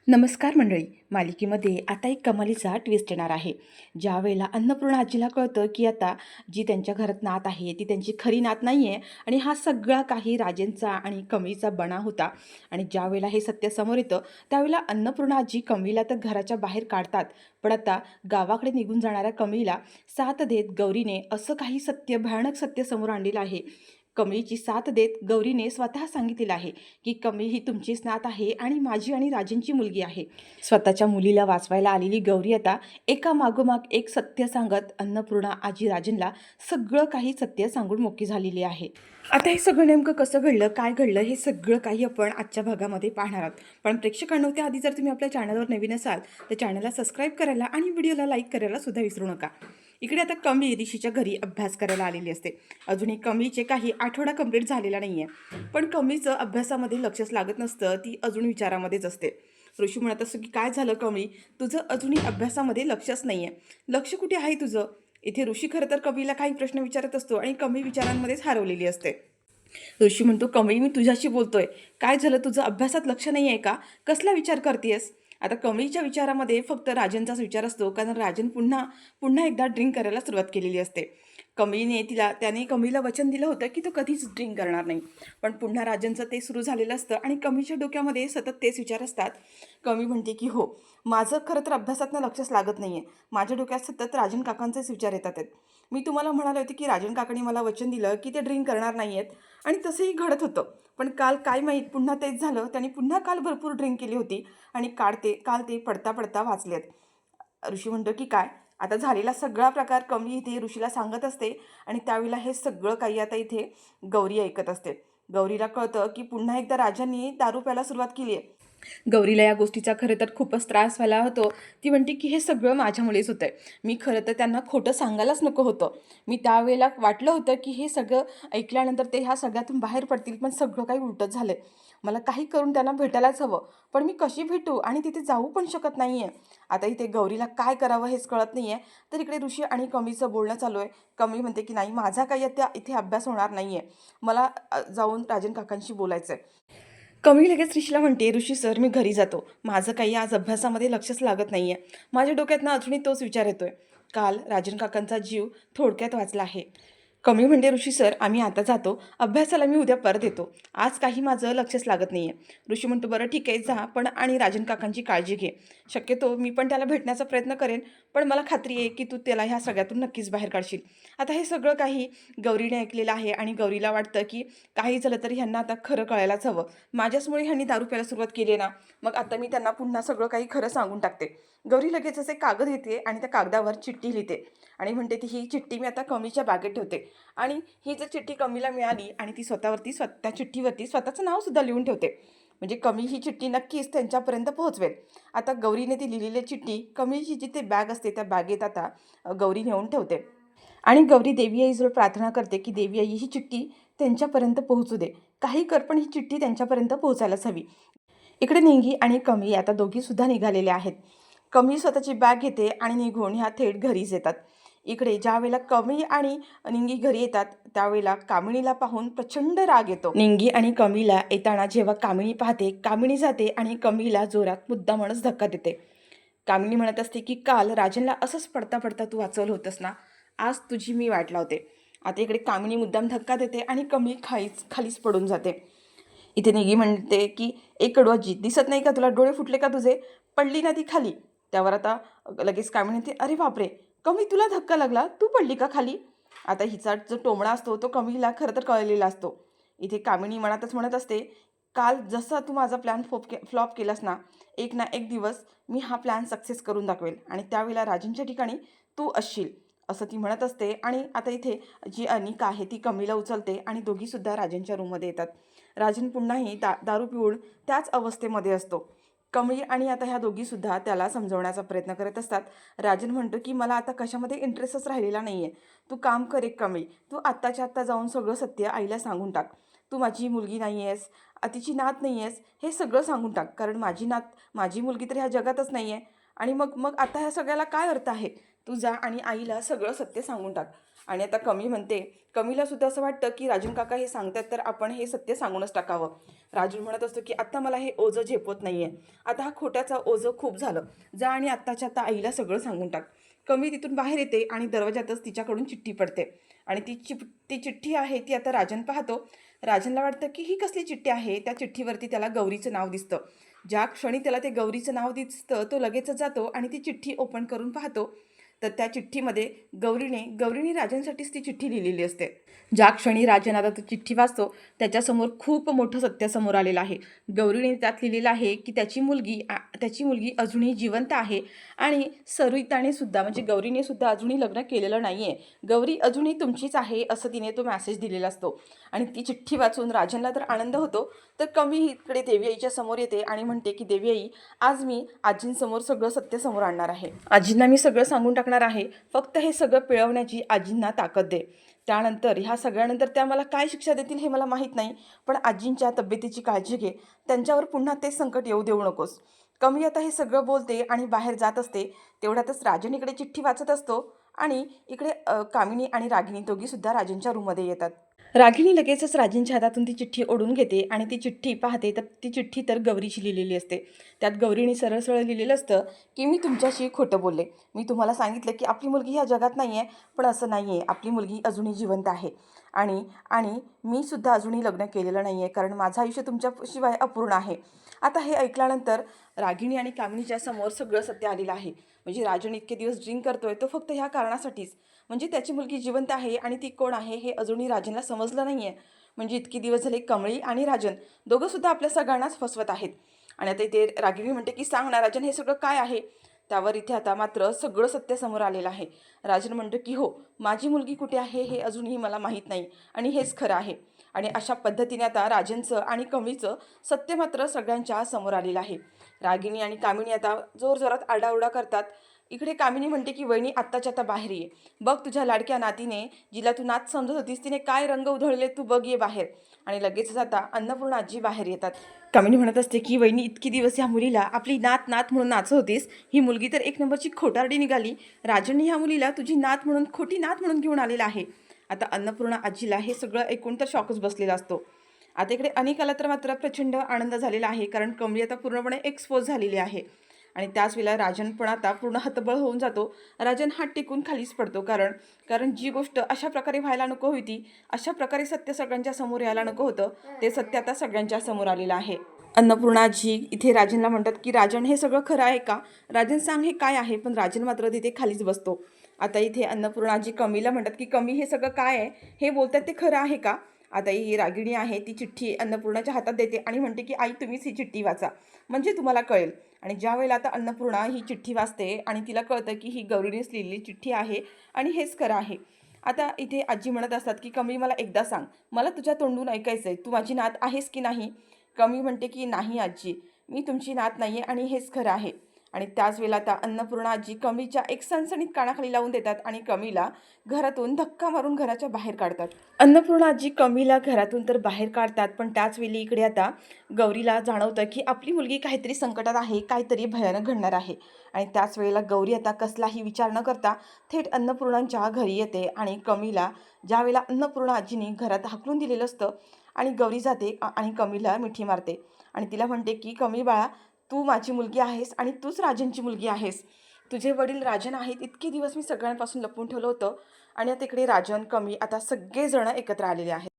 नमस्कार मंडळी. मालिकेमध्ये आता एक कमालीचा ट्विस्ट येणार आहे. ज्या वेळेला अन्नपूर्णा आजीला कळतं की आता जी त्यांच्या घरात नात आहे ती त्यांची खरी नात नाही आहे आणि हा सगळा काही राजेंचा आणि कमळीचा बना होता. आणि ज्या वेळेला हे सत्य समोर येतं त्यावेळेला अन्नपूर्णा आजी कमळीला तर घराच्या बाहेर काढतात. पण आता गावाकडे निघून जाणाऱ्या कमळीला साथ देत गौरीने असं काही सत्य, भयानक सत्य समोर आणलेलं आहे. कमळीची साथ देत गौरीने स्वतः सांगितलेलं आहे की कमळी ही तुमचीच नात आहे आणि माझी आणि राजेंची मुलगी आहे. स्वतःच्या मुलीला वाचवायला आलेली गौरी आता एका मागोमाग एक सत्य सांगत अन्नपूर्णा आजी राजेंना सगळं काही सत्य सांगून मोकळी झालेली आहे. आता हे सगळं नेमकं कसं घडलं, काय घडलं, हे सगळं काही आपण आजच्या भागामध्ये पाहणार आहोत. पण प्रेक्षकांनो, त्याआधी जर तुम्ही आपल्या चॅनलवर नवीन असाल तर चॅनलला सबस्क्राईब करायला आणि व्हिडिओला लाईक करायला सुद्धा विसरू नका. इकडे आता कमळी ऋषीच्या घरी अभ्यास करायला आलेली असते. अजूनही कमळीचे काही आठवडा कंप्लीट झालेला नाही आहे, पण कमळीचं अभ्यासामध्ये लक्षच लागत नसतं. ती अजून विचारामध्येच असते. ऋषी म्हणत असतो की काय झालं कमळी, तुझं अजूनही अभ्यासामध्ये लक्षच नाही आहे, लक्ष कुठे आहे तुझं. इथे ऋषी खरं तर कमळीला काही प्रश्न विचारत असतो आणि कमळी विचारांमध्येच हरवलेली असते. ऋषी म्हणतो, कमळी मी तुझ्याशी बोलतोय, काय झालं, तुझं अभ्यासात लक्ष नाही आहे का, कसला विचार करतेयस. आता कमळीच्या विचारामध्ये फक्त राजनचाच विचार असतो, कारण राजन पुन्हा पुन्हा एकदा ड्रिंक करायला सुरुवात केलेली असते. त्याने कमळीला वचन दिलं होतं की तो कधीच ड्रिंक करणार नाही, पण पुन्हा राजनचं ते सुरू झालेलं असतं आणि कमळीच्या डोक्यामध्ये सतत तेच विचार असतात. कमळी म्हणते की हो, माझं खरं तर अभ्यासातनं लक्षच लागत नाही आहे, माझ्या डोक्यात सतत राजन काकांचेच विचार येतात आहेत. मी तुम्हाला म्हणाले होते की राजन काकांनी मला वचन दिलं की ते ड्रिंक करणार नाही आहेत, आणि तसंही घडत होतं. पण काल काय माहीत पुन्हा तेच झालं. त्यांनी पुन्हा काल भरपूर ड्रिंक केली होती आणि काल ते पडता पडता वाचलेत. ऋषी म्हणतो की काय. आता झालेला सगळा प्रकार कमळी इथे ऋषीला सांगत असते आणि त्यावेळेला हे सगळं काही आता इथे गौरी ऐकत असते. गौरीला कळतं की पुन्हा एकदा राजांनी दारू प्यायला सुरुवात केली आहे. गौरीला या गोष्टीचा खरं तर खूपच त्रास व्हायला होतो. ती म्हणते की हे सगळं माझ्यामुळेच होतं आहे. मी खरं तर त्यांना खोटं सांगायलाच नको होतं. मी त्यावेळेला वाटलं होतं की हे सगळं ऐकल्यानंतर ते ह्या सगळ्यातून बाहेर पडतील, पण सगळं काही उलटंच झालं आहे. मला काही करून त्यांना भेटायलाच हवं, पण मी कशी भेटू आणि तिथे जाऊ पण शकत नाही आहे. आता इथे गौरीला काय करावं हेच कळत नाही आहे. तर इकडे ऋषी आणि कमळीचं बोलणं चालू आहे. कमळी म्हणते की नाही, माझा काही आता इथे अभ्यास होणार नाही आहे, मला जाऊन राजन काकांशी बोलायचं आहे. कमी लगेच ऋषीला म्हणते, ऋषी सर मी घरी जातो, माझं काही आज अभ्यासामध्ये लक्षच लागत नाही आहे. माझ्या डोक्यात ना अजूनही तोच विचार येतोय, काल राजन काकांचा जीव थोडक्यात वाचला आहे. कमी म्हणते, ऋषी सर आम्ही आता जातो, अभ्यासाला मी उद्या परत येतो, आज काही माझं लक्षच लागत नाही आहे. ऋषी म्हणतो, बरं ठीक आहे जा, पण आणि राजन काकांची काळजी घे. शक्यतो मी पण त्याला भेटण्याचा प्रयत्न करेन, पण मला खात्री आहे की तू त्याला ह्या सगळ्यातून नक्कीच बाहेर काढशील. आता हे सगळं काही गौरीने ऐकलेलं आहे आणि गौरीला वाटतं की काही झालं तरी ह्यांना आता खरं कळायलाच हवं. माझ्याचमुळे ह्यांनी दारू प्यायला सुरुवात केली आहे ना, मग आता मी त्यांना पुन्हा सगळं काही खरं सांगून टाकते. गौरी लगेच असे कागद घेते आणि त्या कागदावर चिठ्ठी लिहिते आणि म्हणते ती ही चिठ्ठी मी आता कमळीच्या बॅगेत ठेवते. आणि ही जर चिठ्ठी कमळीला मिळाली आणि ती त्या चिठ्ठीवरती स्वतःचं नावसुद्धा लिहून ठेवते, म्हणजे कमळी ही चिठ्ठी नक्कीच त्यांच्यापर्यंत पोहोचवेल. आता गौरीने ती लिहिलेली चिठ्ठी कमळीची जी ते बॅग असते त्या बॅगेत आता गौरी नेऊन ठेवते आणि गौरी देवी आईजवळ प्रार्थना करते की देवी आई ही चिठ्ठी त्यांच्यापर्यंत पोहोचू दे, काही कर पण ही चिठ्ठी त्यांच्यापर्यंत पोहोचायलाच हवी. इकडे निंगी आणि कमळी आता दोघीसुद्धा निघालेले आहेत. कमळी स्वतःची बॅग घेते आणि निघून ह्या थेट घरीच येतात. इकडे ज्या वेळेला कमळी आणि निंगी घरी येतात त्यावेळेला कामिणीला पाहून प्रचंड राग येतो. निंगी आणि कमळीला येताना जेव्हा कामिणी पाहते, कामिणी जाते आणि कमळीला जोरात मुद्दामच धक्का देते. कामिनी म्हणत असते की काल राजनला असंच पडता पडता तू वाचवलं होतंस ना, आज तुझी मी वाट लावते. आता इकडे कामिनी मुद्दाम धक्का देते आणि कमळी खालीच पडून जाते. इथे निगी म्हणते की एक कडवाजी दिसत नाही का तुला, डोळे फुटले का तुझे, पडली ना ती खाली. त्यावर आता लगेच कामिनी म्हणते, अरे बापरे कमळी तुला धक्का लागला, तू पडली का खाली. आता हिचा जो टोमणा असतो तो कमळीला खरं तर कळलेला असतो. इथे कामिनी मनातच म्हणत असते, काल जसा तू माझा प्लॅन फ्लॉप केलास ना एक दिवस मी हा प्लॅन सक्सेस करून दाखवेल आणि त्यावेळेला राजनच्या ठिकाणी तू असशील, असं ती म्हणत असते. आणि आता इथे जी अनिका आहे ती कमळीला उचलते आणि दोघीसुद्धा राजनच्या रूममध्ये येतात. राजन पुन्हाही दारू पिऊन त्याच अवस्थेमध्ये असतो. कमळी आणि आता ह्या दोघीसुद्धा त्याला समजवण्याचा प्रयत्न करत असतात. राजन म्हणतो की मला आता कशामध्ये इंटरेस्टच राहिलेला नाही आहे, तू काम कर एक कमळी, तू आत्ताच्या आत्ता जाऊन सगळं सत्य आईला सांगून टाक, तू माझी मुलगी नाही आहेस, तिची नात नाही आहेस, हे सगळं सांगून टाक, कारण माझी मुलगी तर ह्या जगातच नाही आहे. आणि मग मग आता ह्या सगळ्याला काय अर्थ आहे, तू जा आणि आईला सगळं सत्य सांगून टाक. आणि आता कमळी म्हणते, कमळीला सुद्धा असं वाटतं की राजन काका हे सांगतात तर आपण हे सत्य सांगूनच टाकावं. राजन म्हणत असतो की आत्ता मला हे ओझं झेपत नाही आहे, आता हा खोट्याचा ओझं खूप झालं, जा आणि आत्ताच्या आत्ता आईला सगळं सांगून टाक. कमी तिथून बाहेर येते आणि दरवाजातच तिच्याकडून चिठ्ठी पडते आणि ती चिठ्ठी आहे ती आता राजन पाहतो. राजनला वाटतं की ही कसली चिठ्ठी आहे. त्या चिठ्ठीवरती त्याला गौरीचं नाव दिसतं. ज्या क्षणी त्याला ते गौरीचं नाव दिसतं तो लगेचच जातो आणि ती चिठ्ठी ओपन करून पाहतो. तर त्या चिठ्ठीमध्ये गौरीने राजनसाठीच ती चिठ्ठी लिहिलेली असते. ज्या क्षणी राजन आता ती चिठ्ठी वाचतो त्याच्यासमोर खूप मोठं सत्य समोर आलेलं आहे. गौरीने त्यात लिहिलेलं आहे की त्याची मुलगी अजूनही जिवंत आहे आणि सरिताने सुद्धा म्हणजे गौरीने सुद्धा अजूनही लग्न केलेलं नाही आहे. गौरी अजूनही तुमचीच आहे असं तिने तो मेसेज दिलेला असतो. आणि ती चिठ्ठी वाचून राजनला तर आनंद होतो, तर कमी इकडे देवी आईच्या समोर येते आणि म्हणते की देवी आई, आज मी आजींसमोर सगळं सत्य समोर आणणार आहे. आजींना मी सगळं सांगून टाकणार आहे. फक्त हे सगळं पिळवण्याची आजींना ताकद दे. त्यानंतर ह्या सगळ्यानंतर त्या मला काय शिक्षा देतील हे मला माहीत नाही, पण आजींच्या तब्येतीची काळजी घे. त्यांच्यावर पुन्हा तेच संकट येऊ देऊ नकोस. कमी आता हे सगळं बोलते आणि बाहेर जात असते. तेवढ्यातच राजन इकडे चिठ्ठी वाचत असतो आणि इकडे कामिनी आणि रागिनी दोघीसुद्धा राजनच्या रूममध्ये येतात. रागिनी लगेचच राजेंच्या हातातून ती चिठ्ठी ओढून घेते आणि ती चिठ्ठी पाहते तर ती चिठ्ठी तर गौरीची लिहिलेली असते. त्यात गौरीने सरळ सरळ लिहिलेलं असतं की मी तुमच्याशी खोटं बोलले. मी तुम्हाला सांगितलं की आपली मुलगी ह्या जगात नाही आहे, पण असं नाही आहे. आपली मुलगी अजूनही जिवंत आहे आणि आणि मी सुद्धा अजूनही लग्न केलेलं नाही आहे, कारण माझं आयुष्य तुमच्याशिवाय अपूर्ण आहे. आता हे ऐकल्यानंतर रागिणी आणि कामिनीच्या समोर सगळं सत्य आलेलं आहे. म्हणजे राजन इतके दिवस ड्रिंक करतोय तो फक्त ह्या कारणासाठीच, म्हणजे त्याची मुलगी जिवंत आहे आणि ती कोण आहे हे अजूनही राजनला समजलं नाही आहे. म्हणजे इतके दिवस झाले कमळी आणि राजन दोघंसुद्धा आपल्या सगळ्यांनाच फसवत आहेत. आणि आता इथे रागिणी म्हणते की सांग ना राजन, हे सगळं काय आहे. त्यावर इथे आता मात्र सगळं सत्य समोर आलेलं आहे. राजन म्हणतो की हो, माझी मुलगी कुठे आहे हे अजूनही मला माहीत नाही आणि हेच खरं आहे. आणि अशा पद्धतीने आता राजनचं आणि कमळीचं सत्य मात्र सगळ्यांच्या समोर आलेलं आहे. रागिणी आणि कामिनी आता जोरजोरात आरडाओरडा करतात. इकडे कामिनी म्हणते की वहिनी आत्ताच्या आता बाहेर ये. बघ तुझ्या लाडक्या नातीने, जिला तू नात समजत होतीस, तिने काय रंग उधळले तू बघ, ये बाहेर. आणि लगेचच आता अन्नपूर्णा आजी बाहेर येतात. कामिनी म्हणत असते की वहिनी, इतकी दिवस ह्या मुलीला आपली नात नात म्हणून नाचत होतीस, ही मुलगी तर एक नंबरची खोटारडी निघाली. राजनने ह्या मुलीला तुझी नात म्हणून, खोटी नात म्हणून घेऊन आलेला आहे. आता अन्नपूर्णा आजीला हे सगळं ऐकून तर शॉकच बसलेला असतो. आता इकडे अनिकाला तर मात्र प्रचंड आनंद झालेला आहे, कारण कमळी आता पूर्णपणे एक्सपोज झालेली आहे. आणि त्याच वेळेला राजन पण आता पूर्ण हतबल होऊन जातो. राजन हात टेकून खालीच पडतो, कारण जी गोष्ट अशा प्रकारे व्हायला नको होती, अशा प्रकारे सत्य सगळ्यांच्या समोर यायला नको होतं, ते सत्य आता सगळ्यांच्या समोर आलेलं आहे. अन्नपूर्णाजी इथे राजनला म्हणतात की राजन, हे सगळं खरं आहे का? राजन सांग हे काय आहे. पण राजन मात्र तिथे खालीच बसतो. आता इथे अन्नपूर्णाजी कमीला म्हणतात की कमी, हे सगळं काय आहे, हे बोलतात ते खरं आहे का? आता ही रागिणी आहे ती चिठ्ठी अन्नपूर्णाच्या हातात देते आणि म्हणते की आई, तुम्हीच ही चिठ्ठी वाचा, म्हणजे तुम्हाला कळेल. आणि ज्या वेळेला आता अन्नपूर्णा ही चिठ्ठी वाचते आणि तिला कळतं की ही गौरीनेच लिहिलेली चिठ्ठी आहे आणि हेच खरं आहे. आता इथे आजी म्हणत असतात की कमी, मला एकदा सांग, मला तुझ्या तोंडून ऐकायचं आहे, तू माझी नात आहेस की नाही? कमी म्हणते की नाही आजी, मी तुमची नात नाही आहे आणि हेच खरं आहे. आणि त्याच वेळेला आता अन्नपूर्णा आजी कमीच्या एक सणसणीत कानाखाली लावून देतात आणि कमीला घरातून धक्का मारून घराच्या बाहेर काढतात. अन्नपूर्णा आजी कमीला घरातून तर बाहेर काढतात, पण त्याच वेळी इकडे आता गौरीला जाणवतं की आपली मुलगी काहीतरी संकटात आहे, काहीतरी भयानक घडणार आहे. आणि त्याच वेळेला गौरी आता कसलाही विचार न करता थेट अन्नपूर्णांच्या घरी येते आणि कमीला, ज्या वेळेला अन्नपूर्णा आजीने घरात हाकलून दिलेलं असतं, आणि गौरी जाते आणि कमीला मिठी मारते आणि तिला म्हणते की कमी बाळा, तू माझी मुलगी आहेस आणि तूच राजनची मुलगी आहेस. तुझे वडील राजन आहेत, इतके दिवस मी सगळ्यांपासून लपवून ठेवलं होतं. आणि आता इकडे राजन, कमी, आता सगळेजण एकत्र आलेले आहेत.